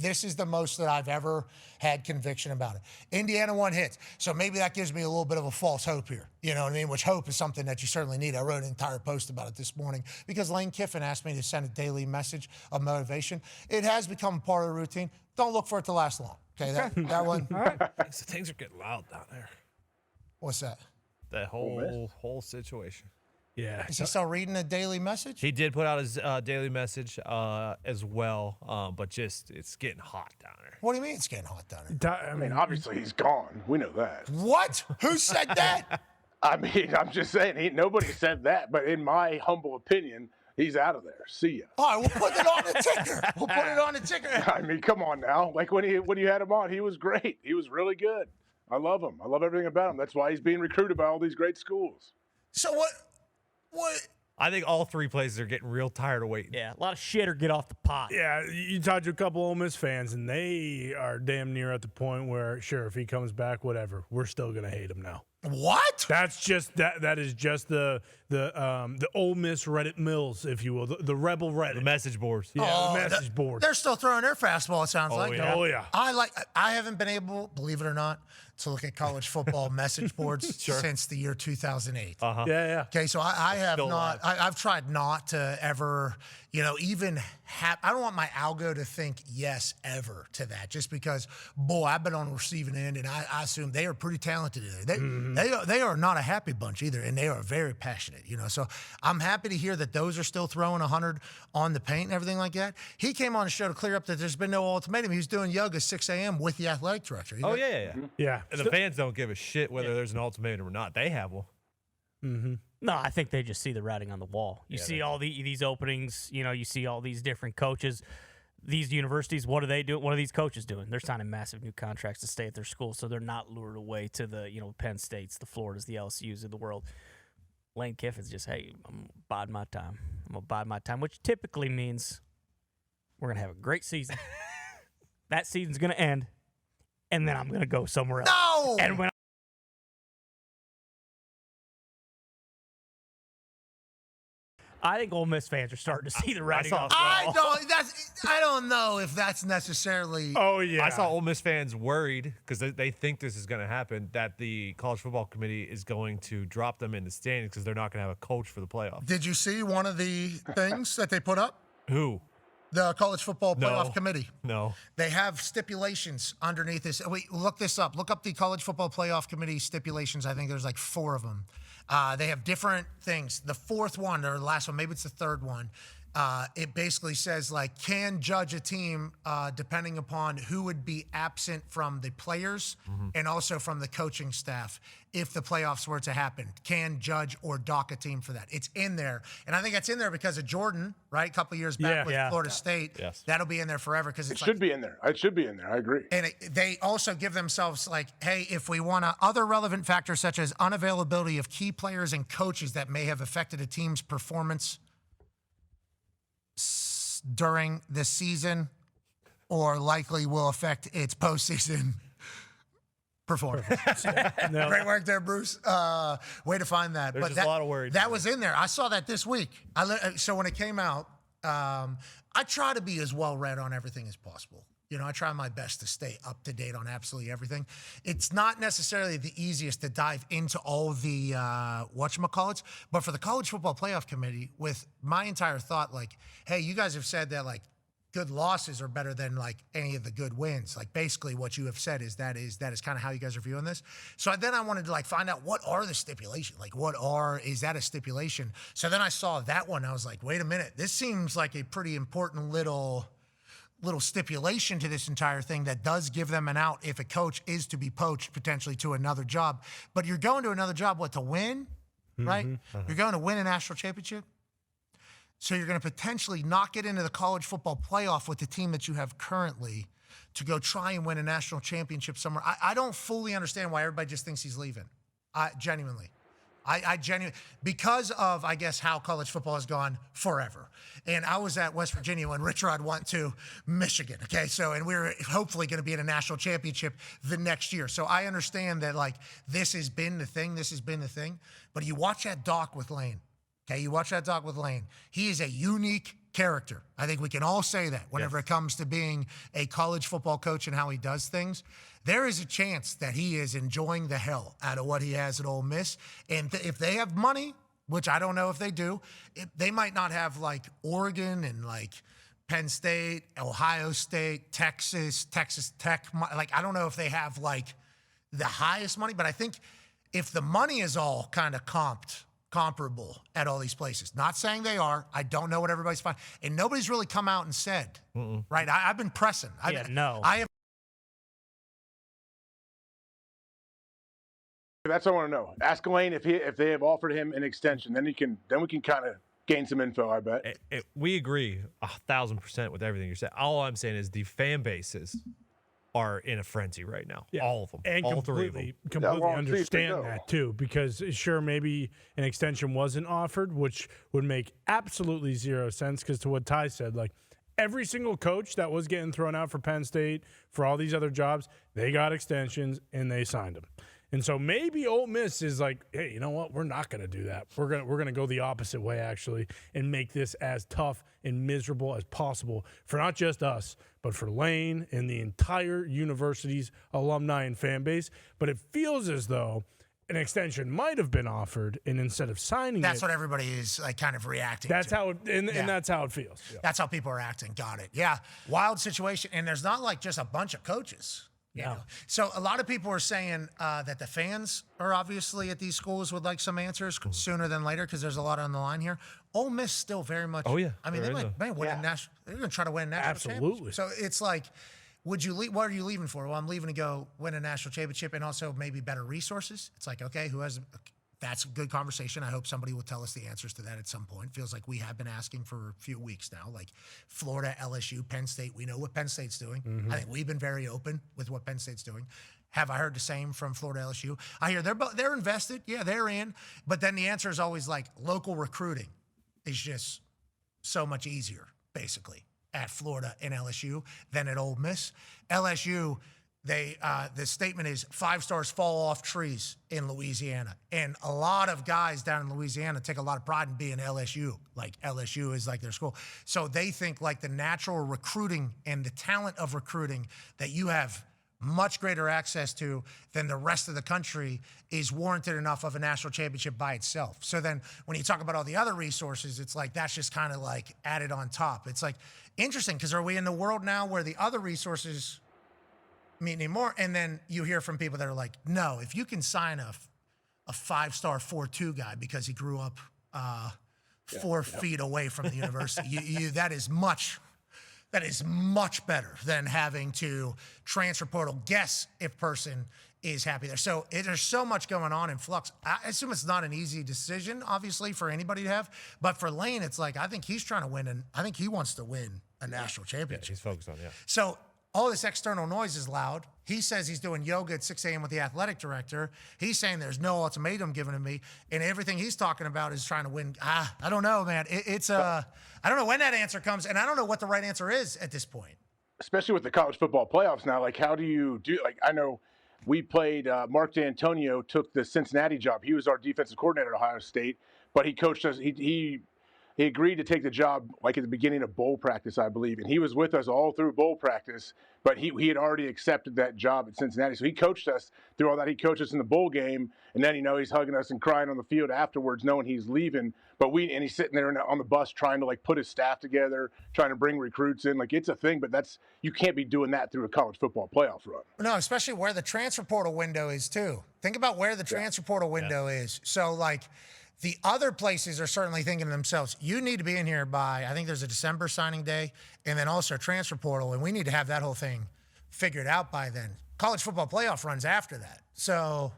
this is the most that I've ever had conviction about it. Indiana won hits. So maybe that gives me a little bit of a false hope here. You know what I mean? Which hope is something that you certainly need. I wrote an entire post about it this morning because Lane Kiffin asked me to send a daily message of motivation. It has become part of the routine. Don't look for it to last long. Okay, that one. All right. So things are getting loud down there. What's that? That whole situation. Yeah. Is he still reading a daily message? He did put out his daily message as well, but it's getting hot down there. What do you mean it's getting hot down there? I mean, obviously he's gone. We know that. What? Who said that? I mean, I'm just saying, nobody said that, but in my humble opinion, he's out of there. See ya. All right, we'll put it on the ticker. We'll put it on the ticker. I mean, come on now. Like when you had him on, he was great. He was really good. I love him. I love everything about him. That's why he's being recruited by all these great schools. So what? I think all three places are getting real tired of waiting. Yeah, a lot of shit or get off the pot. Yeah, you talk to a couple Ole Miss fans, and they are damn near at the point where, sure, if he comes back, whatever, we're still going to hate him now. What? That's just that is just the Ole Miss Reddit mills, if you will, the rebel Reddit. The message boards. Yeah, the message board. They're still throwing their fastball, it sounds like. Yeah. Oh, yeah. I haven't been able, believe it or not, to look at college football message boards since the year 2008. Uh-huh. Yeah. Okay, so I have Still not, alive. I've tried not to ever, even I don't want my algo to think yes ever to that, just because, boy, I've been on the receiving end, and I assume they are pretty talented in it. They are not a happy bunch either, and they are very passionate, So I'm happy to hear that those are still throwing 100 on the paint and everything like that. He came on the show to clear up that there's been no ultimatum. He was doing yoga 6 a.m. with the athletic director. Yeah. And the fans don't give a shit whether there's an ultimatum or not. They have one. Mm-hmm. No, I think they just see the writing on the wall. You see all these openings. You see all these different coaches. These universities, what are they doing? What are these coaches doing? They're signing massive new contracts to stay at their school, so they're not lured away to the Penn States, the Floridas, the LSUs of the world. Lane Kiffin's just, hey, I'm going to bide my time. I'm going to bide my time, which typically means we're going to have a great season. That season's going to end, and then I'm going to go somewhere else. No! And when I think Ole Miss fans are starting to see the writing on the wall. I don't know if that's necessarily. Oh, yeah. I saw Ole Miss fans worried because they think this is going to happen, that the college football committee is going to drop them in the standings because they're not going to have a coach for the playoff. Did you see one of the things that they put up? Who? The college football playoff committee. No. They have stipulations underneath this. Wait, look this up. Look up the college football playoff committee stipulations. I think there's like 4 of them. They have different things. The 4th one, or the last one, maybe it's the 3rd one. It basically says, can judge a team depending upon who would be absent from the players and also from the coaching staff if the playoffs were to happen. Can judge or dock a team for that. It's in there. And I think that's in there because of Jordan, right? A couple of years back with Florida State. Yes. That'll be in there forever because it should be in there. It should be in there. I agree. And they also give themselves hey, if we want other relevant factors such as unavailability of key players and coaches that may have affected a team's performance during the season or likely will affect its postseason performance. Great work there, Bruce. Way to find that. There's just a lot of words. That was in there. I saw that this week. So when it came out, I try to be as well read on everything as possible. I try my best to stay up to date on absolutely everything. It's not necessarily the easiest to dive into all the whatchamacallits, but for the College Football Playoff Committee, with my entire thought, hey, you guys have said that good losses are better than any of the good wins. Basically what you have said is that is kind of how you guys are viewing this. So then I wanted to find out what are the stipulations? Is that a stipulation? So then I saw that one. I was like, wait a minute, this seems like a pretty important little stipulation to this entire thing that does give them an out if a coach is to be poached potentially to another job. But you're going to another job, to win, right? Uh-huh. You're going to win a national championship. So you're going to potentially not get into the college football playoff with the team that you have currently to go try and win a national championship somewhere. I don't fully understand why everybody just thinks he's leaving. Genuinely. I genuinely, because of, I guess, how college football has gone forever. And I was at West Virginia when Rich Rod went to Michigan, okay? And we were hopefully going to be in a national championship the next year. So I understand that, this has been the thing. But you watch that doc with Lane, okay? You watch that doc with Lane. He is a unique character. I think we can all say that whenever it comes to being a college football coach and how he does things. There is a chance that he is enjoying the hell out of what he has at Ole Miss. And if they have money, which I don't know if they do, they might not have like Oregon and like Penn State, Ohio State, Texas Tech. Like, I don't know if they have like the highest money, but I think if the money is all kind of comparable at all these places, not saying they are, I don't know what everybody's finding. And nobody's really come out and said, right? I've been pressing. I have. That's what I want to know. Ask Lane if they have offered him an extension. Then we can kind of gain some info, I bet. We agree 1,000% with everything you're saying. All I'm saying is the fan bases are in a frenzy right now. Yeah. All of them. And all three of them. completely understand that too, because sure, maybe an extension wasn't offered, which would make absolutely zero sense, because to what Ty said, like every single coach that was getting thrown out for Penn State, for all these other jobs, they got extensions and they signed them. And so maybe Ole Miss is like, hey, you know what? We're not going to do that. We're gonna go the opposite way, actually, and make this as tough and miserable as possible for not just us, but for Lane and the entire university's alumni and fan base. But it feels as though an extension might have been offered, and instead of signing That's what everybody is like kind of reacting that's to. and that's how it feels. Yeah. That's how people are acting. Got it. Yeah. Wild situation. And there's not like just a bunch of coaches. You know? So a lot of people are saying that the fans are obviously at these schools would like some answers sooner than later, because there's a lot on the line here. Ole Miss still very much. Oh, yeah. I mean, they might win a national. They're going to try to win a national championship. So it's like, would you leave? What are you leaving for? Well, I'm leaving to go win a national championship and also maybe better resources. It's like, okay, who has? That's a good conversation. I hope somebody will tell us the answers to that at some point. Feels like we have been asking for a few weeks now. Like Florida, LSU, Penn State. We know what Penn State's doing. I think we've been very open with what Penn State's doing. Have I heard the same from Florida, LSU? I hear they're invested. Yeah, they're in. But then the answer is always like local recruiting is just so much easier, basically, at Florida and LSU than at Ole Miss. LSU. The statement is 5 stars fall off trees in Louisiana. And a lot of guys down in Louisiana take a lot of pride in being LSU. Like LSU is like their school. So they think like the natural recruiting and the talent of recruiting that you have much greater access to than the rest of the country is warranted enough of a national championship by itself. So then when you talk about all the other resources, it's like that's just kind of like added on top. It's like interesting, because are we in the world now where the other resources mean anymore? And then you hear from people that are like, no, if you can sign a 5-star 4.2 guy because he grew up 4 feet away from the university, that is much better than having to transfer portal guess if person is happy there. So there's so much going on in flux. I assume it's not an easy decision, obviously, for anybody to have. But for Lane, it's like, I think he's trying to win, and I think he wants to win a national championship. He's focused on So all this external noise is loud. He says he's doing yoga at 6 a.m. with the athletic director. He's saying there's no ultimatum given to me. And everything he's talking about is trying to win. I don't know, man. I don't know when that answer comes, and I don't know what the right answer is at this point. Especially with the college football playoffs now, like how do you do, like I know we played, Mark D'Antonio took the Cincinnati job. He was our defensive coordinator at Ohio State, but he coached us. He agreed to take the job like at the beginning of bowl practice, I believe. And he was with us all through bowl practice, but he had already accepted that job at Cincinnati. So he coached us through all that. He coached us in the bowl game. And then, he's hugging us and crying on the field afterwards, knowing he's leaving. But he's sitting there on the bus trying to like put his staff together, trying to bring recruits in. Like it's a thing, but you can't be doing that through a college football playoff run. No, especially where the transfer portal window is too. Think about where the transfer portal window is. So like, the other places are certainly thinking to themselves, you need to be in here by, I think there's a December signing day, and then also transfer portal, and we need to have that whole thing figured out by then. College football playoff runs after that. So,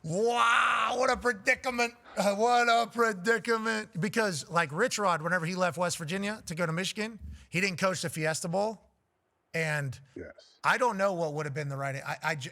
wow, what a predicament. What a predicament. Because like Rich Rod, whenever he left West Virginia to go to Michigan, he didn't coach the Fiesta Bowl. And I don't know what would have been the right.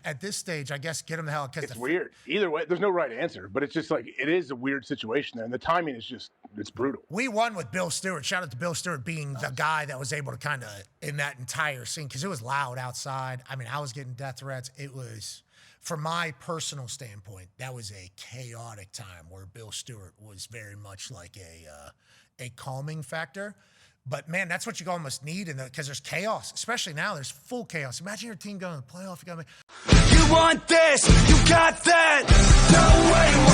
At this stage, I guess get him the hell. It's weird. Either way, there's no right answer. But it's just like it is a weird situation there, and the timing is it's brutal. We won with Bill Stewart. Shout out to Bill Stewart being the guy that was able to kind of in that entire scene, because it was loud outside. I mean, I was getting death threats. It was, from my personal standpoint, that was a chaotic time where Bill Stewart was very much like a calming factor. But, man, that's what you almost need because there's chaos, especially now. There's full chaos. Imagine your team going to the playoff. You want this, you got that. No way.